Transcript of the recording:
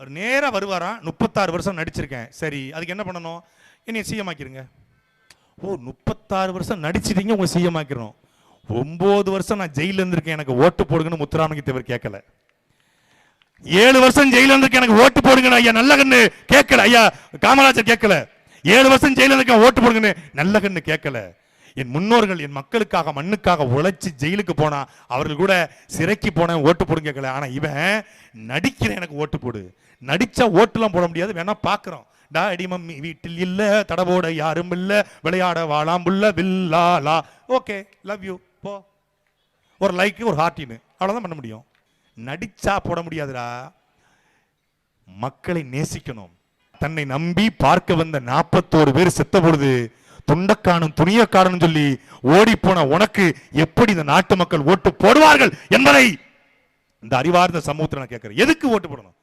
அவர் நேரா வருவாராம். 36 வருஷம் நடிச்சிருக்கேன். சரி, அதுக்கு என்ன பண்ணணும்? என்னைய சிஎம் ஆக்கிருங்க. ஓ, 36 வருஷம் நடிச்சிட்டீங்க, உங்க சிஎம் ஆக்கிறோம். 9 வருஷம் நான் ஜெயில இருந்திருக்கேன், எனக்கு ஓட்டு போடுங்கன்னு முத்துராமலிங்க தேவர் கேட்கல. 7 வருஷம் ஜெயில இருந்திருக்கேன், எனக்கு ஓட்டு போடுங்க ஐயா நல்லகண்ணு கேட்கல. ஐயா காமராஜர் கேட்கல. 7 வருஷம் ஜெயில இருந்திருக்கேன், ஓட்டு போடுங்கன்னு நல்லகண்ணு கேட்கல. என் முன்னோர்கள் என் மக்களுக்காக மண்ணுக்காக உழைச்சி ஜெயிலுக்கு போனா அவர்கள் கூட சிறைக்கு போன ஓட்டு போடுங்க கேட்கல. ஆனா இவன் நடிக்கிறேன், எனக்கு ஓட்டு போடு. நடிச்சா ஓட்டுலாம் போட முடியாது, வேணா பாக்குறோம். டாடி மம்மி வீட்டில் இல்ல, தடவோட யாரும் இல்ல, விளையாட வாழாம்புள்ள வில்லாலா. ஓகே, லவ் யூ, போ. ஒரு லைக், ஒரு ஹார்ட்டின்னு, அவ்வளவுதான் பண்ண முடியும். நடிச்சா போட முடியாதுடா. மக்களை நேசிக்கணும். தன்னை நம்பி பார்க்க வந்த 41 பேர் செத்த பொழுது துண்டக்கானும் துணியக்காரன் சொல்லி ஓடி போன உனக்கு எப்படி இந்த நாட்டு மக்கள் ஓட்டு போடுவார்கள் என்பதை இந்த அறிவார்ந்த சமூகத்தில் நான் கேட்கிறேன். எதுக்கு ஓட்டு போடணும்?